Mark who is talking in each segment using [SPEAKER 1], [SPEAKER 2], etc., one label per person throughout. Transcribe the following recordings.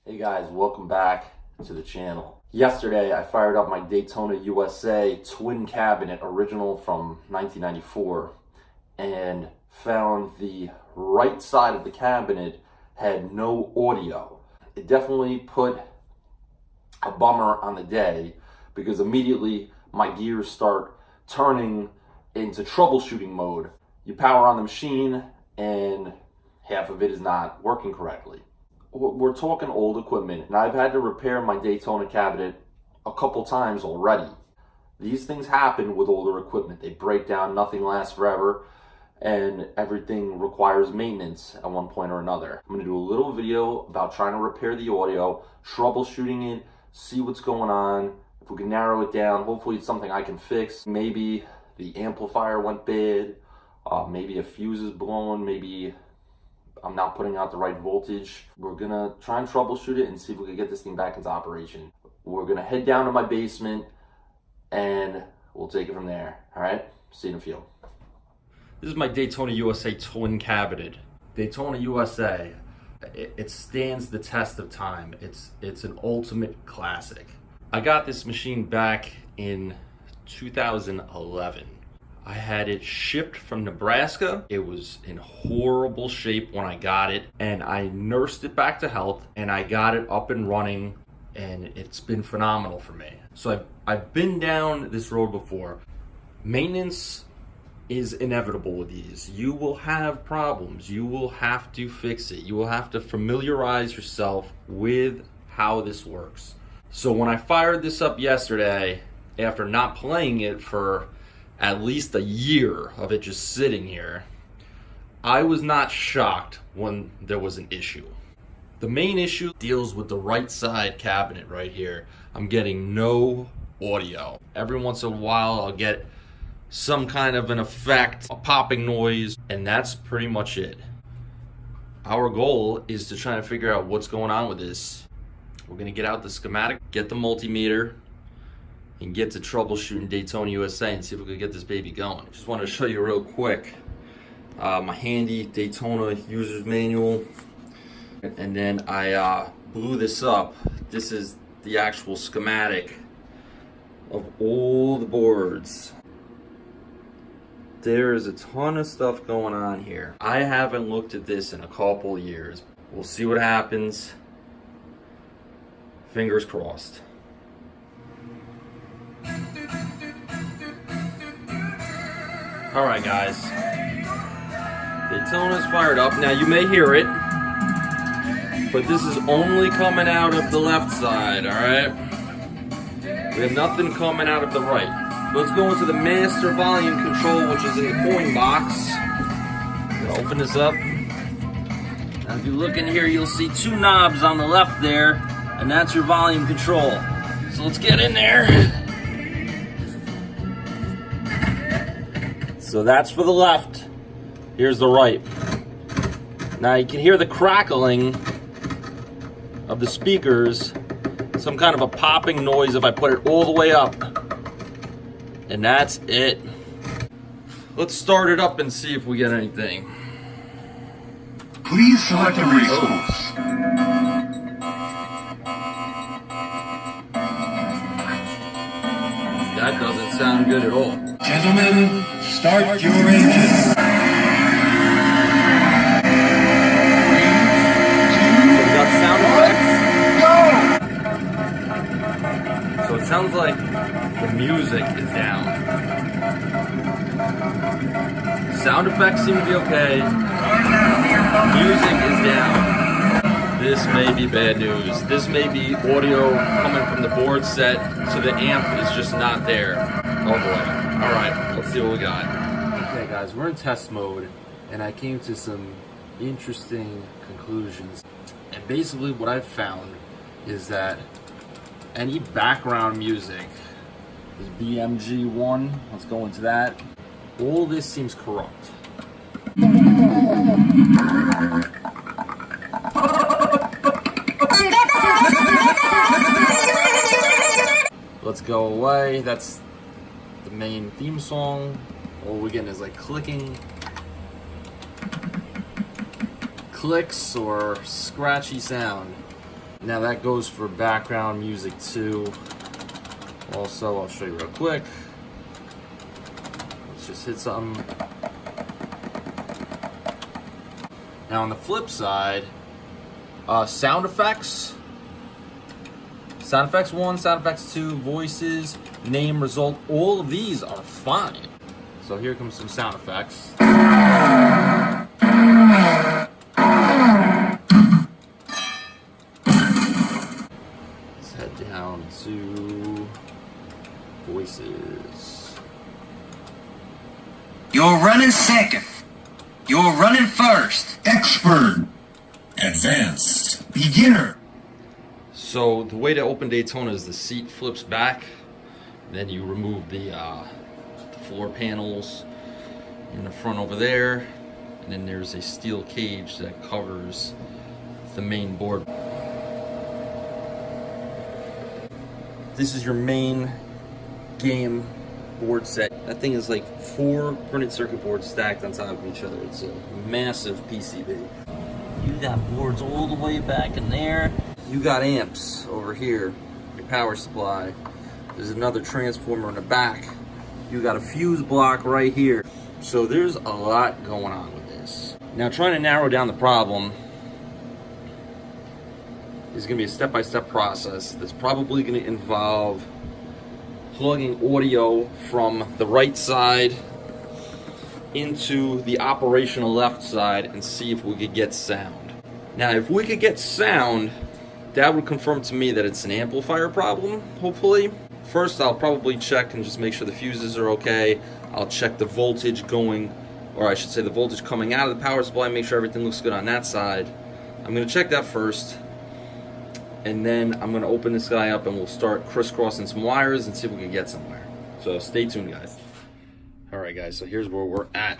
[SPEAKER 1] Hey guys, welcome back to the channel. Yesterday I fired up my Daytona USA twin cabinet, original from 1994, and found the right side of the cabinet had no audio. It definitely put a bummer on the day because immediately my gears start turning into troubleshooting mode. You power on the machine and half of it is not working correctly. We're talking old equipment, and I've had to repair my Daytona cabinet a couple times already. These things happen with older equipment. They break down, nothing lasts forever, and everything requires maintenance at one point or another. I'm gonna do a little video about trying to repair the audio, troubleshooting it, see what's going on. If we can narrow it down, hopefully it's something I can fix. Maybe the amplifier went bad, maybe a fuse is blown, maybe I'm not putting out the right voltage. We're gonna try and troubleshoot it and see if we can get this thing back into operation. We're gonna head down to my basement and we'll take it from there. All right, see you in a few. This is my Daytona USA twin cabinet. Daytona USA, it stands the test of time. It's an ultimate classic. I got this machine back in 2011. I had it shipped from Nebraska. It was in horrible shape when I got it, and I nursed it back to health, and I got it up and running, and it's been phenomenal for me. So I've been down this road before. Maintenance is inevitable with these. You will have problems. You will have to fix it. You will have to familiarize yourself with how this works. So when I fired this up yesterday, after not playing it for at least a year of it just sitting here, I was not shocked when there was an issue. The main issue deals with the right side cabinet right here. I'm getting no audio. Every once in a while I'll get some kind of an effect, a popping noise, and that's pretty much it. Our goal is to try and figure out what's going on with this. We're gonna get out the schematic, get the multimeter, and get to troubleshooting Daytona USA and see if we can get this baby going. Just wanted to show you real quick my handy Daytona user's manual, and then I blew this up. This is the actual schematic of all the boards. There is a ton of stuff going on here. I haven't looked at this in a couple years. We'll see what happens. Fingers crossed. Alright guys, Daytona's fired up. Now you may hear it, but this is only coming out of the left side, alright? We have nothing coming out of the right. Let's go into the master volume control, which is in the coin box. I'm gonna open this up. Now if you look in here, you'll see two knobs on the left there, and that's your volume control. So let's get in there. So that's for the left. Here's the right. Now you can hear the crackling of the speakers, some kind of a popping noise if I put it all the way up. And that's it. Let's start it up and see if we get anything.
[SPEAKER 2] Please select a resource.
[SPEAKER 1] That doesn't sound good at all.
[SPEAKER 2] Gentlemen, start your engine.
[SPEAKER 1] So we got sound effects. So it sounds like the music is down. Sound effects seem to be okay. Music is down. This may be bad news. This may be audio coming from the board set, so the amp is just not there. Oh boy. Alright, let's see what we got. Okay guys, we're in test mode, and I came to some interesting conclusions. And basically what I've found is that any background music, this BMG1, let's go into that, all this seems corrupt. Let's go away. That's the main theme song. All we're getting is like clicking. clicks or scratchy sound. Now that goes for background music too. Also, I'll show you real quick. Let's just hit something. Now on the flip side, sound effects. Sound effects 1, sound effects 2, voices, name, result, all of these are fine. So here comes some sound effects. Let's head down to voices.
[SPEAKER 3] You're running second. You're running first.
[SPEAKER 2] Expert. Advanced. Beginner.
[SPEAKER 1] So the way to open Daytona is the seat flips back, then you remove the floor panels in the front over there, and then there's a steel cage that covers the main board. This is your main game board set. That thing is like 4 printed circuit boards stacked on top of each other. It's a massive PCB. You got boards all the way back in there. You got amps over here, your power supply. There's another transformer in the back. You got a fuse block right here. So there's a lot going on with this. Now trying to narrow down the problem is gonna be a step-by-step process that's probably gonna involve plugging audio from the right side into the operational left side and see if we could get sound. Now if we could get sound, that would confirm to me that it's an amplifier problem, hopefully. First, I'll probably check and just make sure the fuses are okay. I'll check the voltage going, or I should say the voltage coming out of the power supply, make sure everything looks good on that side. I'm gonna check that first, and then I'm gonna open this guy up and we'll start crisscrossing some wires and see if we can get somewhere. So stay tuned, guys. All right, guys, so here's where we're at.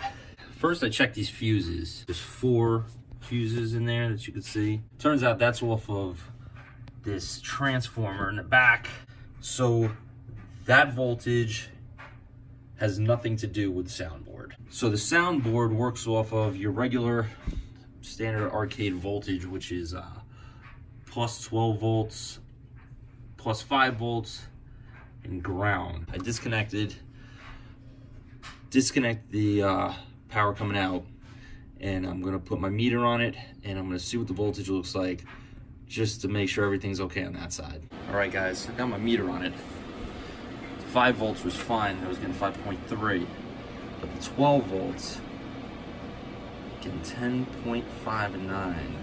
[SPEAKER 1] First, I checked these fuses. There's 4 fuses in there that you can see. Turns out that's off of this transformer in the back. So that voltage has nothing to do with the soundboard. So the soundboard works off of your regular standard arcade voltage, which is plus 12 volts, plus 5 volts, and ground. I disconnect the power coming out, and I'm gonna put my meter on it, and I'm gonna see what the voltage looks like, just to make sure everything's okay on that side. All right, guys, I got my meter on it. 5 volts was fine. I was getting 5.3, but the 12 volts, getting 10.59.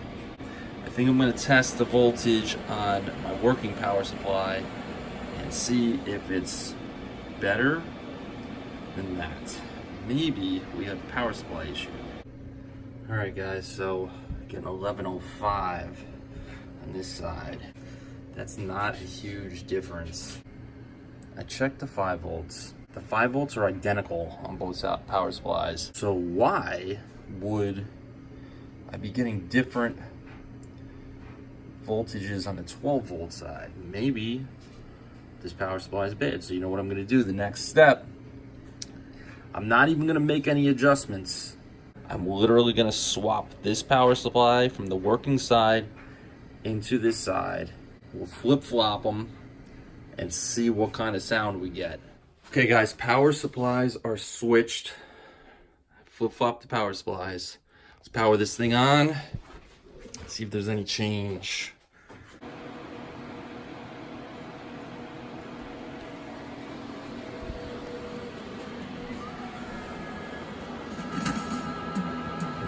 [SPEAKER 1] I think I'm gonna test the voltage on my working power supply and see if it's better than that. Maybe we have a power supply issue. All right, guys, so getting 1105 on this side. That's not a huge difference. I checked the 5 volts. The 5 volts are identical on both power supplies. So why would I be getting different voltages on the 12 volt side? Maybe this power supply is bad. So you know what I'm gonna do? The next step, I'm not even gonna make any adjustments. I'm literally gonna swap this power supply from the working side into this side. We'll flip-flop them and see what kind of sound we get. Okay, guys, power supplies are switched. Flip-flop the power supplies. Let's power this thing on. See if there's any change.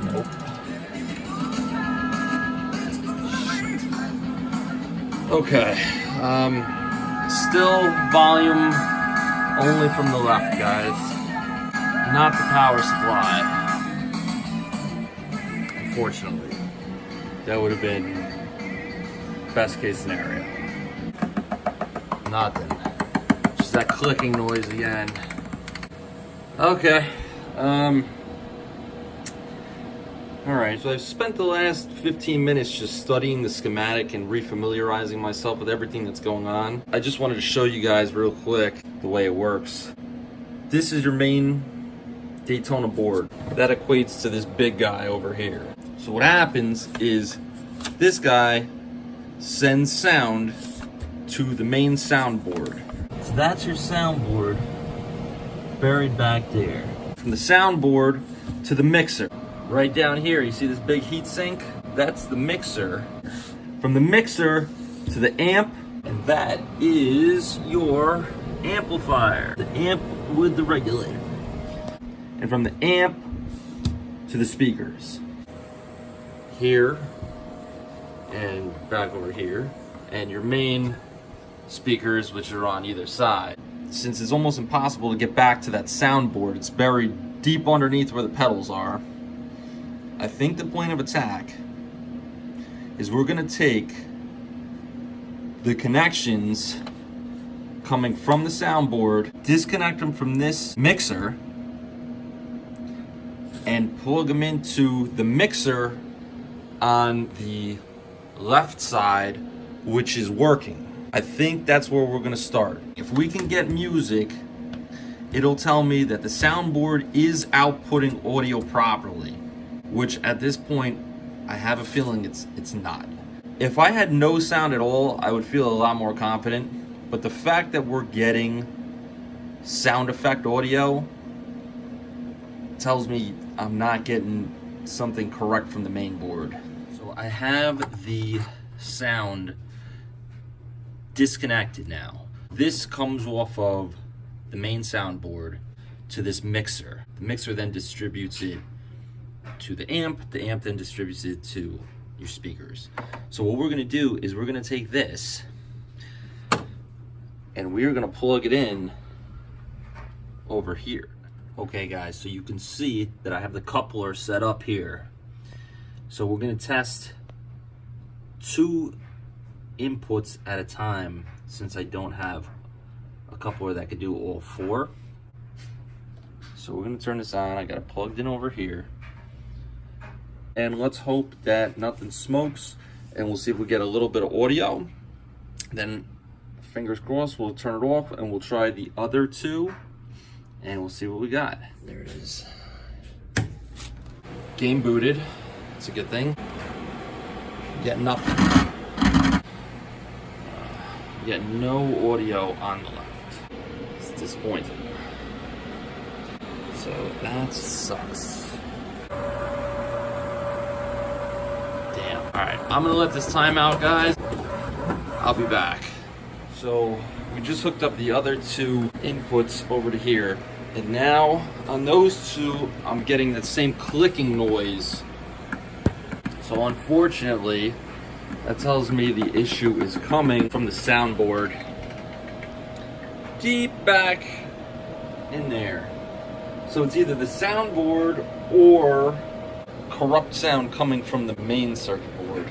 [SPEAKER 1] Nope. Okay, still volume only from the left, guys. Not the power supply. Unfortunately, that would have been best case scenario. Nothing. Just that clicking noise again. Okay. Alright, so I've spent the last 15 minutes just studying the schematic and refamiliarizing myself with everything that's going on. I just wanted to show you guys real quick the way it works. This is your main Daytona board. That equates to this big guy over here. So what happens is this guy sends sound to the main soundboard. So that's your soundboard buried back there. From the soundboard to the mixer. Right down here, you see this big heat sink? That's the mixer. From the mixer to the amp, and that is your amplifier. The amp with the regulator. And from the amp to the speakers. Here, and back over here, and your main speakers, which are on either side. Since it's almost impossible to get back to that soundboard, it's buried deep underneath where the pedals are. I think the point of attack is we're gonna take the connections coming from the soundboard, disconnect them from this mixer, and plug them into the mixer on the left side, which is working. I think that's where we're gonna start. If we can get music, it'll tell me that the soundboard is outputting audio properly, which at this point, I have a feeling it's not. If I had no sound at all, I would feel a lot more confident, but the fact that we're getting sound effect audio tells me I'm not getting something correct from the main board. So I have the sound disconnected now. This comes off of the main soundboard to this mixer. The mixer then distributes it to the amp then distributes it to your speakers. So what we're gonna do is we're gonna take this and we're gonna plug it in over here. Okay guys, so you can see that I have the coupler set up here. So we're gonna test 2 inputs at a time since I don't have a coupler that could do all 4. So we're gonna turn this on. I got it plugged in over here. And let's hope that nothing smokes, and we'll see if we get a little bit of audio. Then, fingers crossed, we'll turn it off and we'll try the other 2 and we'll see what we got. There it is. Game booted. It's a good thing. Get nothing. Get no audio on the left. It's disappointing. So that sucks. Damn. Alright, I'm gonna let this time out, guys. I'll be back. So we just hooked up the other 2 inputs over to here. And now on those 2, I'm getting that same clicking noise. So unfortunately, that tells me the issue is coming from the soundboard deep back in there. So it's either the soundboard or corrupt sound coming from the main circuit board.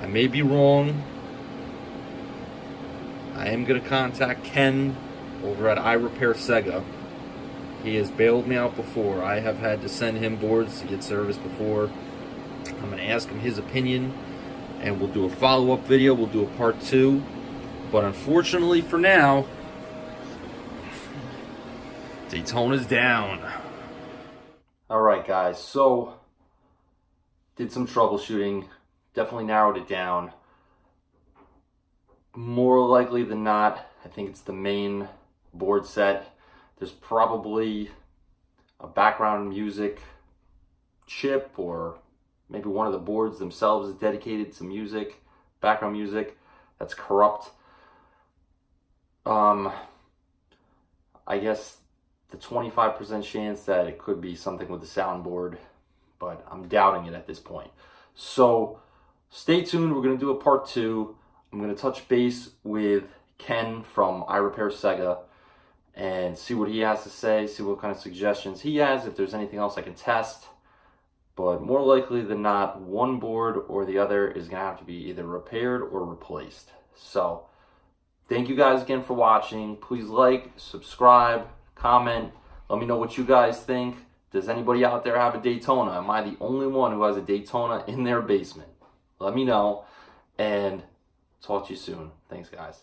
[SPEAKER 1] I may be wrong. I am going to contact Ken over at iRepair Sega. He has bailed me out before. I have had to send him boards to get service before. I'm going to ask him his opinion, and we'll do a follow-up video. We'll do a part 2. But unfortunately for now, Daytona's down. Alright guys, so did some troubleshooting. Definitely narrowed it down. More likely than not, I think it's the main board set. There's probably a background music chip, or maybe one of the boards themselves is dedicated to music, background music, that's corrupt. I guess the 25% chance that it could be something with the soundboard, but I'm doubting it at this point. So stay tuned, we're going to do a part 2. I'm going to touch base with Ken from iRepair Sega and see what he has to say, see what kind of suggestions he has, if there's anything else I can test. But more likely than not, one board or the other is going to have to be either repaired or replaced. So thank you guys again for watching. Please like, subscribe, comment. Let me know what you guys think. Does anybody out there have a Daytona? Am I the only one who has a Daytona in their basement? Let me know, and talk to you soon. Thanks, guys.